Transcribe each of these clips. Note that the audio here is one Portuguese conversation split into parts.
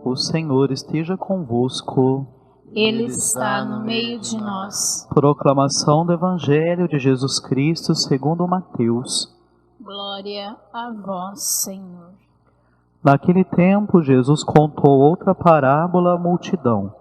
O Senhor esteja convosco. Ele está no meio de nós. Proclamação do Evangelho de Jesus Cristo segundo Mateus. Glória a vós, Senhor. Naquele tempo, Jesus contou outra parábola à multidão.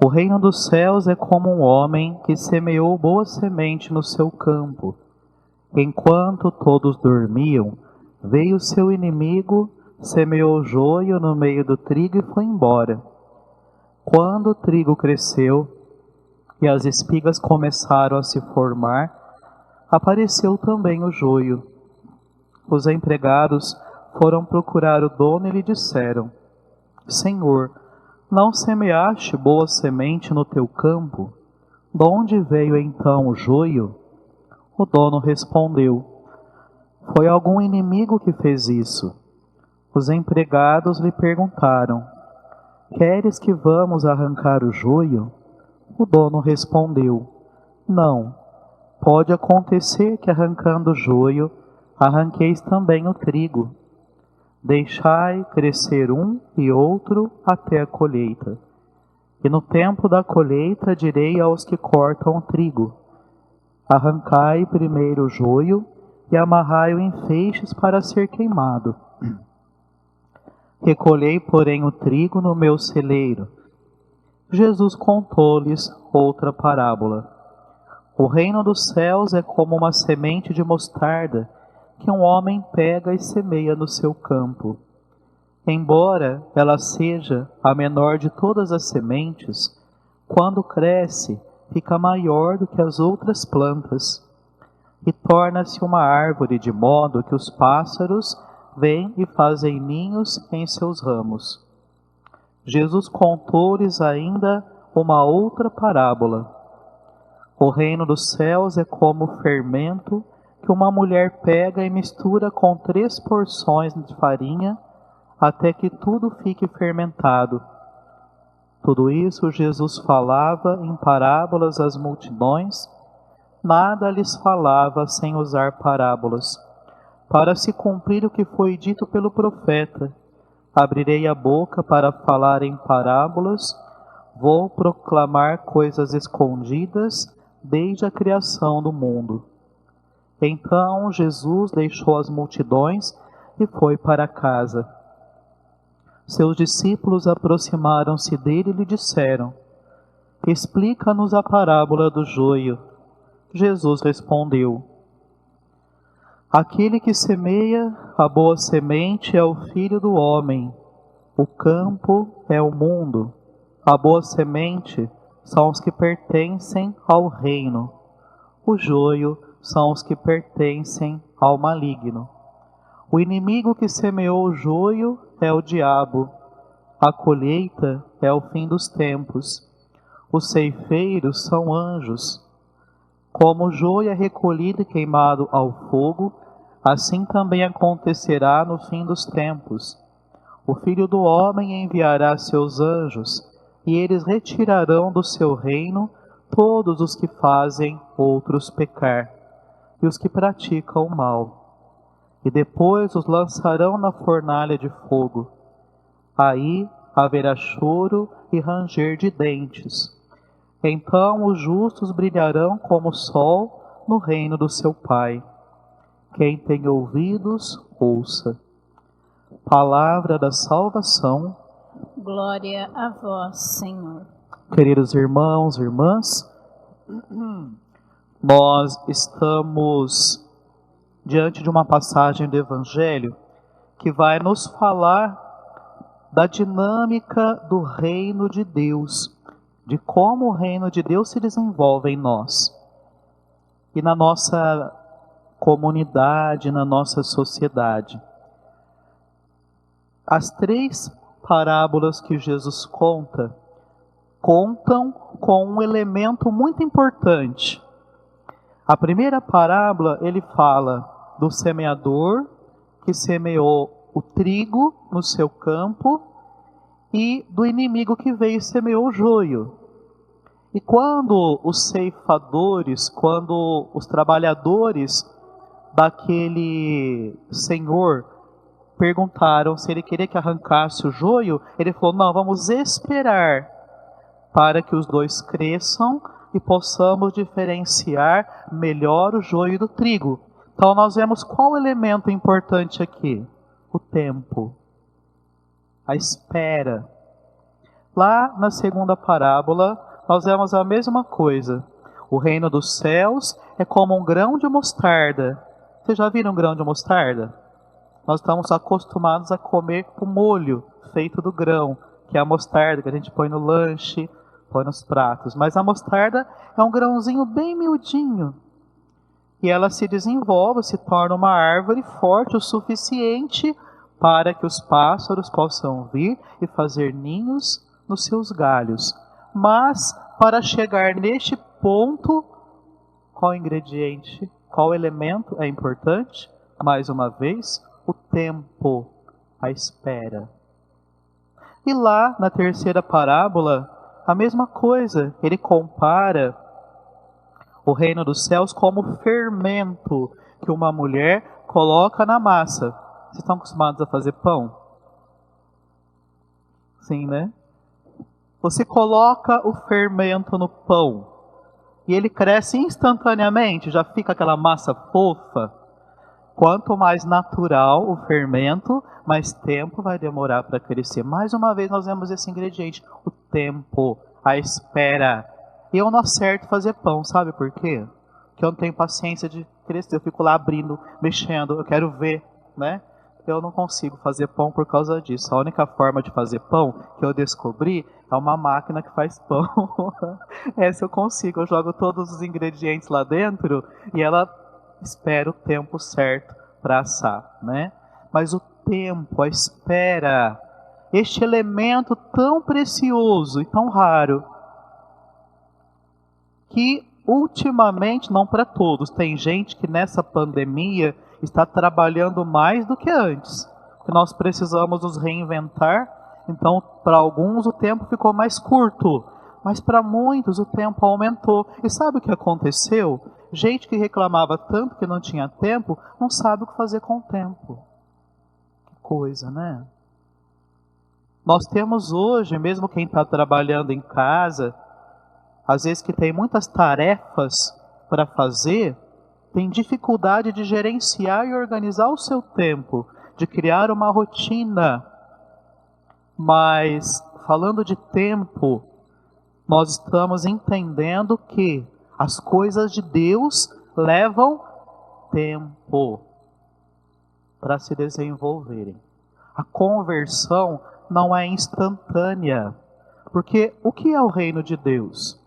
O reino dos céus é como um homem que semeou boa semente no seu campo. Enquanto todos dormiam, veio seu inimigo, semeou joio no meio do trigo e foi embora. Quando o trigo cresceu e as espigas começaram a se formar, apareceu também o joio. Os empregados foram procurar o dono e lhe disseram: Senhor, não semeaste boa semente no teu campo? De onde veio então o joio? O dono respondeu: Foi algum inimigo que fez isso. Os empregados lhe perguntaram: Queres que vamos arrancar o joio? O dono respondeu: Não. Pode acontecer que arrancando o joio, arranqueis também o trigo. Deixai crescer um e outro até a colheita. E no tempo da colheita direi aos que cortam o trigo: Arrancai primeiro o joio e amarrai-o em feixes para ser queimado. Recolhei, porém, o trigo no meu celeiro. Jesus contou-lhes outra parábola. O reino dos céus é como uma semente de mostarda que um homem pega e semeia no seu campo. Embora ela seja a menor de todas as sementes, quando cresce, fica maior do que as outras plantas e torna-se uma árvore, de modo que os pássaros vêm e fazem ninhos em seus ramos. Jesus contou-lhes ainda uma outra parábola. O reino dos céus é como o fermento que uma mulher pega e mistura com 3 porções de farinha, até que tudo fique fermentado. Tudo isso Jesus falava em parábolas às multidões, nada lhes falava sem usar parábolas, para se cumprir o que foi dito pelo profeta: Abrirei a boca para falar em parábolas, vou proclamar coisas escondidas desde a criação do mundo. Então Jesus deixou as multidões e foi para casa. Seus discípulos aproximaram-se dele e lhe disseram: Explica-nos a parábola do joio. Jesus respondeu: Aquele que semeia a boa semente é o Filho do Homem. O campo é o mundo. A boa semente são os que pertencem ao reino. O joio são os que pertencem ao maligno. O inimigo que semeou o joio é o diabo. A colheita é o fim dos tempos. Os ceifeiros são anjos. Como o joio é recolhido e queimado ao fogo, assim também acontecerá no fim dos tempos. O Filho do Homem enviará seus anjos, e eles retirarão do seu reino todos os que fazem outros pecar, e os que praticam o mal. E depois os lançarão na fornalha de fogo. Aí haverá choro e ranger de dentes. Então os justos brilharão como o sol no reino do seu Pai. Quem tem ouvidos, ouça. Palavra da salvação. Glória a vós, Senhor. Queridos irmãos e irmãs, nós estamos diante de uma passagem do Evangelho que vai nos falar da dinâmica do reino de Deus, de como o reino de Deus se desenvolve em nós e na nossa comunidade, na nossa sociedade. As 3 parábolas que Jesus contam com um elemento muito importante. A primeira parábola, ele fala do semeador que semeou o trigo no seu campo e do inimigo que veio e semeou o joio. E quando os ceifadores, quando os trabalhadores daquele senhor perguntaram se ele queria que arrancasse o joio, ele falou, não, vamos esperar para que os dois cresçam e possamos diferenciar melhor o joio do trigo. Então nós vemos qual elemento importante aqui? O tempo, a espera. Lá na segunda parábola, nós vemos a mesma coisa. O reino dos céus é como um grão de mostarda. Vocês já viram um grão de mostarda? Nós estamos acostumados a comer o molho feito do grão, que é a mostarda que a gente põe no lanche, põe nos pratos. Mas a mostarda é um grãozinho bem miudinho. E ela se desenvolve, se torna uma árvore forte o suficiente para que os pássaros possam vir e fazer ninhos nos seus galhos. Mas, para chegar neste ponto, qual ingrediente, qual elemento é importante? Mais uma vez, o tempo, a espera. E lá, na terceira parábola, a mesma coisa. Ele compara o reino dos céus como fermento que uma mulher coloca na massa. Vocês estão acostumados a fazer pão? Sim, né? Você coloca o fermento no pão e ele cresce instantaneamente, já fica aquela massa fofa. Quanto mais natural o fermento, mais tempo vai demorar para crescer. Mais uma vez nós vemos esse ingrediente, o tempo, a espera. Eu não acerto fazer pão, sabe por quê? Porque eu não tenho paciência de crescer, eu fico lá abrindo, mexendo, eu quero ver, né? Eu não consigo fazer pão por causa disso. A única forma de fazer pão que eu descobri é uma máquina que faz pão. Essa eu consigo, eu jogo todos os ingredientes lá dentro e ela espera o tempo certo para assar, né? Mas o tempo, a espera, este elemento tão precioso e tão raro, que ultimamente, não para todos, tem gente que nessa pandemia está trabalhando mais do que antes, que nós precisamos nos reinventar, então para alguns o tempo ficou mais curto, mas para muitos o tempo aumentou. E sabe o que aconteceu? Gente que reclamava tanto que não tinha tempo, não sabe o que fazer com o tempo. Que coisa, né? Nós temos hoje, mesmo quem está trabalhando em casa, às vezes que tem muitas tarefas para fazer, tem dificuldade de gerenciar e organizar o seu tempo, de criar uma rotina. Mas, falando de tempo, nós estamos entendendo que as coisas de Deus levam tempo para se desenvolverem. A conversão não é instantânea. Porque o que é o reino de Deus?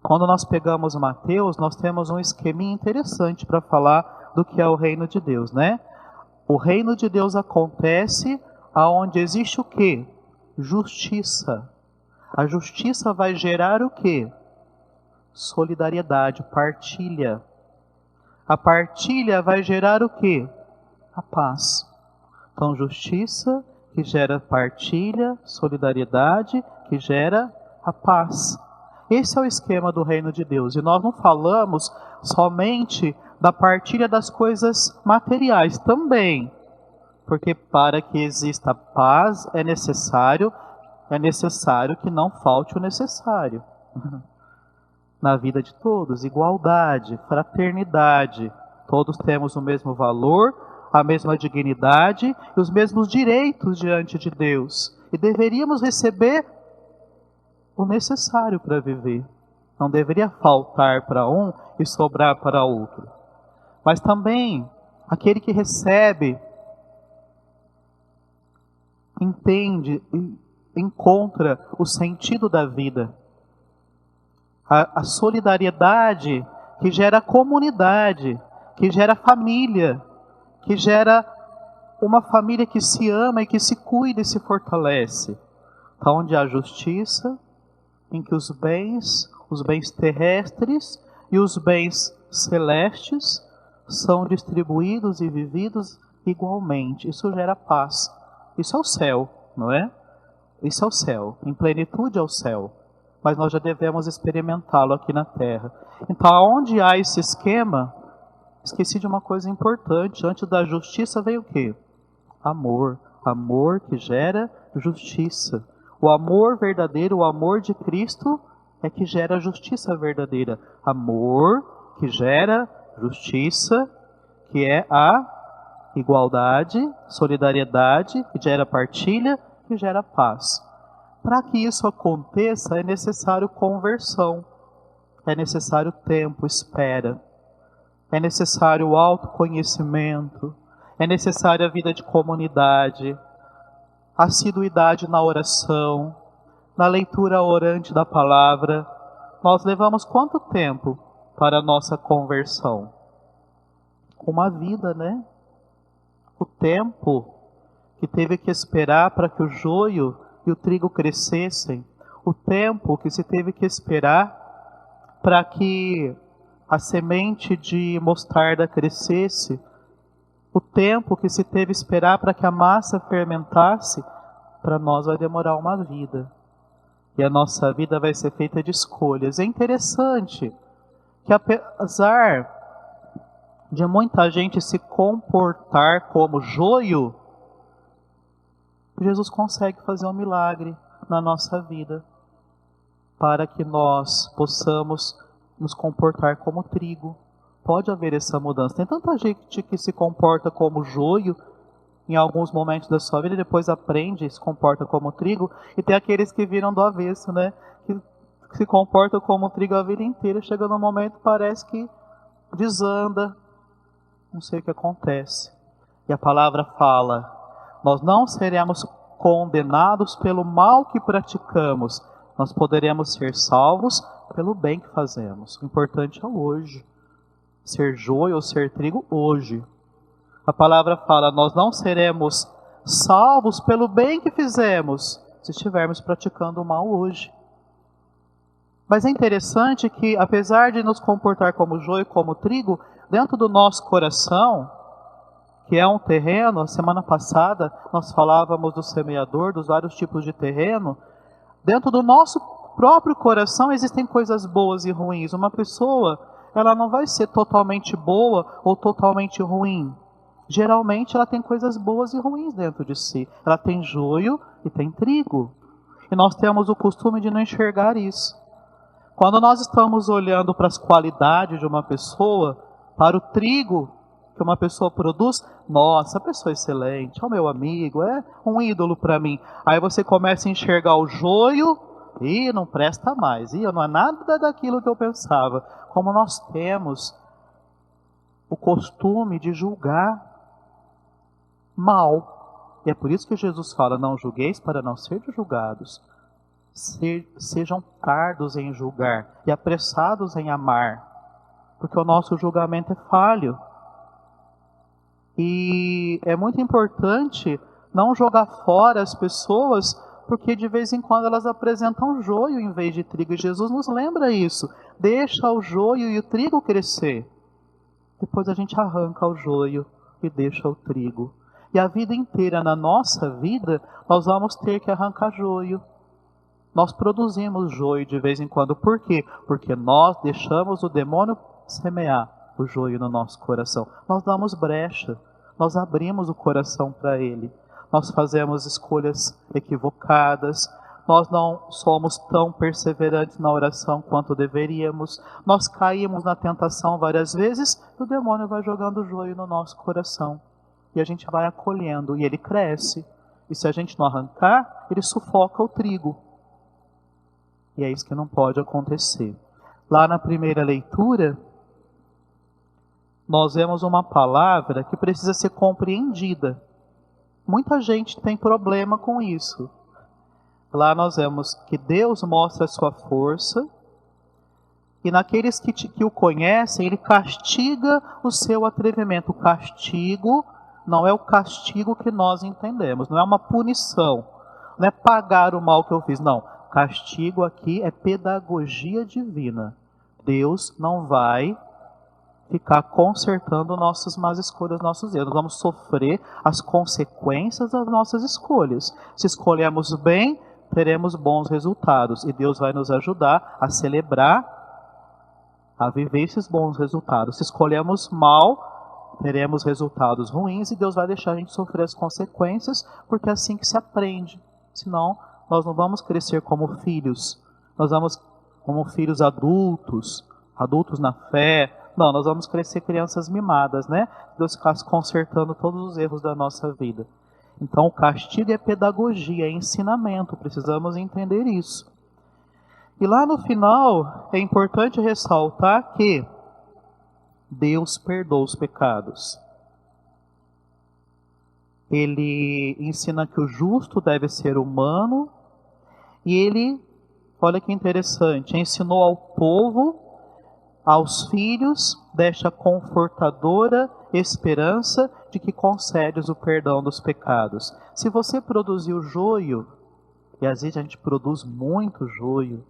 Quando nós pegamos Mateus, nós temos um esqueminha interessante para falar do que é o reino de Deus, né? O reino de Deus acontece aonde existe o quê? Justiça. A justiça vai gerar o quê? Solidariedade, partilha. A partilha vai gerar o quê? A paz. Então, justiça que gera partilha, solidariedade que gera a paz. Esse é o esquema do reino de Deus. E nós não falamos somente da partilha das coisas materiais também. Porque para que exista paz é necessário que não falte o necessário. Na vida de todos, igualdade, fraternidade. Todos temos o mesmo valor, a mesma dignidade e os mesmos direitos diante de Deus. E deveríamos receber o necessário para viver. Não deveria faltar para um e sobrar para outro. Mas também, aquele que recebe, entende e encontra o sentido da vida. A solidariedade que gera comunidade, que gera família, que gera uma família que se ama e que se cuida e se fortalece. Então, onde há justiça, em que os bens terrestres e os bens celestes são distribuídos e vividos igualmente. Isso gera paz. Isso é o céu, não é? Isso é o céu. Em plenitude é o céu. Mas nós já devemos experimentá-lo aqui na terra. Então, onde há esse esquema, esqueci de uma coisa importante. Antes da justiça veio o quê? amor. Amor que gera justiça. O amor verdadeiro, o amor de Cristo é que gera justiça verdadeira. Amor que gera justiça, que é a igualdade, solidariedade, que gera partilha, que gera paz. Para que isso aconteça é necessário conversão, é necessário tempo, espera, é necessário autoconhecimento, é necessária a vida de comunidade, assiduidade na oração, na leitura orante da palavra. Nós levamos quanto tempo para a nossa conversão? Uma vida, né? O tempo que teve que esperar para que o joio e o trigo crescessem, o tempo que se teve que esperar para que a semente de mostarda crescesse, o tempo que se teve que esperar para que a massa fermentasse, para nós vai demorar uma vida. E a nossa vida vai ser feita de escolhas. É interessante que apesar de muita gente se comportar como joio, Jesus consegue fazer um milagre na nossa vida para que nós possamos nos comportar como trigo. Pode haver essa mudança. Tem tanta gente que se comporta como joio em alguns momentos da sua vida e depois aprende e se comporta como trigo, e tem aqueles que viram do avesso, né? Que se comportam como trigo a vida inteira, chega num momento parece que desanda. Não sei o que acontece. E a palavra fala: nós não seremos condenados pelo mal que praticamos, nós poderemos ser salvos pelo bem que fazemos. O importante é o hoje. Ser joio ou ser trigo hoje. A palavra fala: nós não seremos salvos pelo bem que fizemos se estivermos praticando o mal hoje. Mas é interessante que, apesar de nos comportar como joio, como trigo, dentro do nosso coração, que é um terreno, a semana passada nós falávamos do semeador, dos vários tipos de terreno, dentro do nosso próprio coração existem coisas boas e ruins. Uma pessoa, ela não vai ser totalmente boa ou totalmente ruim. Geralmente ela tem coisas boas e ruins dentro de si. Ela tem joio e tem trigo. E nós temos o costume de não enxergar isso. Quando nós estamos olhando para as qualidades de uma pessoa, para o trigo que uma pessoa produz, nossa, a pessoa é excelente, é o meu amigo, é um ídolo para mim. Aí você começa a enxergar o joio e não presta mais. E não é nada daquilo que eu pensava. Como nós temos o costume de julgar mal. E é por isso que Jesus fala: não julgueis para não serdes julgados. Sejam tardos em julgar e apressados em amar, porque o nosso julgamento é falho. E é muito importante não jogar fora as pessoas, porque de vez em quando elas apresentam joio em vez de trigo. E Jesus nos lembra isso: deixa o joio e o trigo crescer. Depois a gente arranca o joio e deixa o trigo. E a vida inteira, na nossa vida, nós vamos ter que arrancar joio. Nós produzimos joio de vez em quando. Por quê? Porque nós deixamos o demônio semear o joio no nosso coração. Nós damos brecha. Nós abrimos o coração para ele. Nós fazemos escolhas equivocadas. Nós não somos tão perseverantes na oração quanto deveríamos. Nós caímos na tentação várias vezes e o demônio vai jogando joio no nosso coração. E a gente vai acolhendo e ele cresce. E se a gente não arrancar, ele sufoca o trigo. E é isso que não pode acontecer. Lá na primeira leitura, nós vemos uma palavra que precisa ser compreendida. Muita gente tem problema com isso. Lá nós vemos que Deus mostra a sua força, e naqueles que o conhecem, ele castiga o seu atrevimento. O castigo não é o castigo que nós entendemos, não é uma punição, não é pagar o mal que eu fiz, não. Castigo aqui é pedagogia divina. Deus não vai ficar consertando nossas más escolhas, nossos erros. Nós vamos sofrer as consequências das nossas escolhas. Se escolhemos bem, teremos bons resultados. E Deus vai nos ajudar a celebrar, a viver esses bons resultados. Se escolhemos mal, teremos resultados ruins e Deus vai deixar a gente sofrer as consequências, porque é assim que se aprende. Senão, nós não vamos crescer como filhos. Nós vamos como filhos adultos, adultos na fé. Não, nós vamos crescer crianças mimadas, né? Deus ficar consertando todos os erros da nossa vida. Então, o castigo é pedagogia, é ensinamento. Precisamos entender isso. E lá no final, é importante ressaltar que Deus perdoa os pecados. Ele ensina que o justo deve ser humano. E ele, olha que interessante, ensinou ao povo, aos filhos, desta confortadora esperança de que concedes o perdão dos pecados. Se você produziu joio, e às vezes a gente produz muito joio,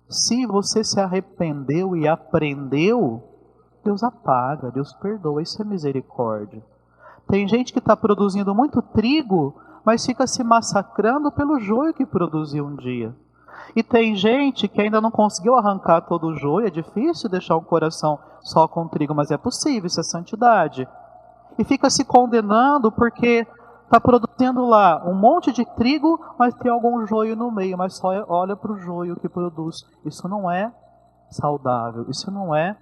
se você se arrependeu e aprendeu, Deus apaga, Deus perdoa, isso é misericórdia. Tem gente que está produzindo muito trigo, mas fica se massacrando pelo joio que produziu um dia. E tem gente que ainda não conseguiu arrancar todo o joio, é difícil deixar um coração só com trigo, mas é possível, isso é santidade. E fica se condenando porque está produzindo lá um monte de trigo, mas tem algum joio no meio, mas só olha para o joio que produz. Isso não é saudável, isso não é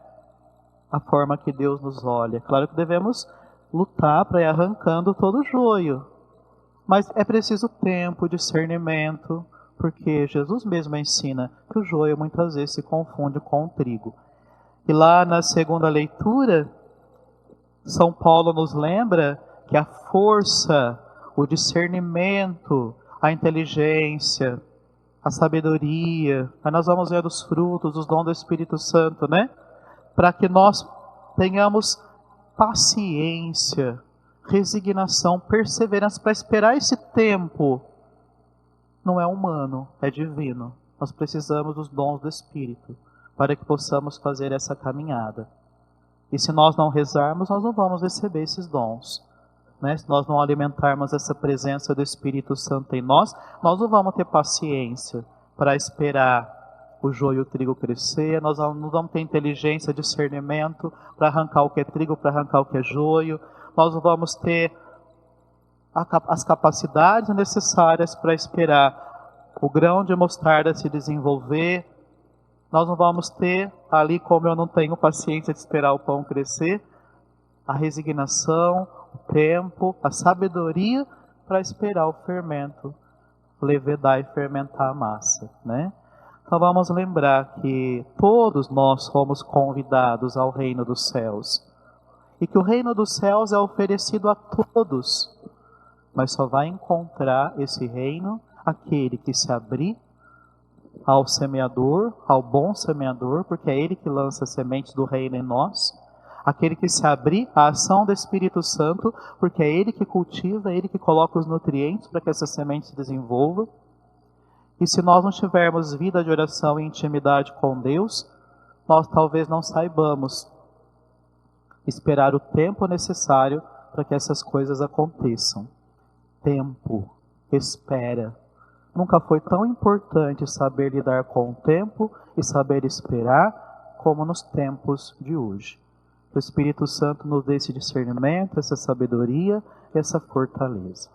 a forma que Deus nos olha. Claro que devemos lutar para ir arrancando todo o joio, mas é preciso tempo, discernimento, porque Jesus mesmo ensina que o joio muitas vezes se confunde com o trigo. E lá na segunda leitura, São Paulo nos lembra que a força, o discernimento, a inteligência, a sabedoria, aí nós vamos ver os frutos, os dons do Espírito Santo, né? Para que nós tenhamos paciência, resignação, perseverança para esperar esse tempo. Não é humano, é divino. Nós precisamos dos dons do Espírito para que possamos fazer essa caminhada. E se nós não rezarmos, nós não vamos receber esses dons. Né? Se nós não alimentarmos essa presença do Espírito Santo em nós, nós não vamos ter paciência para esperar o joio e o trigo crescer, nós não vamos ter inteligência, discernimento para arrancar o que é trigo, para arrancar o que é joio, nós não vamos ter as capacidades necessárias para esperar o grão de mostarda se desenvolver, nós não vamos ter, ali como eu não tenho paciência de esperar o pão crescer, a resignação, o tempo, a sabedoria para esperar o fermento levedar e fermentar a massa, né? Então vamos lembrar que todos nós fomos convidados ao reino dos céus. E que o reino dos céus é oferecido a todos. Mas só vai encontrar esse reino aquele que se abrir ao semeador, ao bom semeador, porque é ele que lança as sementes do reino em nós. Aquele que se abrir à ação do Espírito Santo, porque é ele que cultiva, é ele que coloca os nutrientes para que essa semente se desenvolva. E se nós não tivermos vida de oração e intimidade com Deus, nós talvez não saibamos esperar o tempo necessário para que essas coisas aconteçam. Tempo, espera. Nunca foi tão importante saber lidar com o tempo e saber esperar como nos tempos de hoje. O Espírito Santo nos dê esse discernimento, essa sabedoria, essa fortaleza.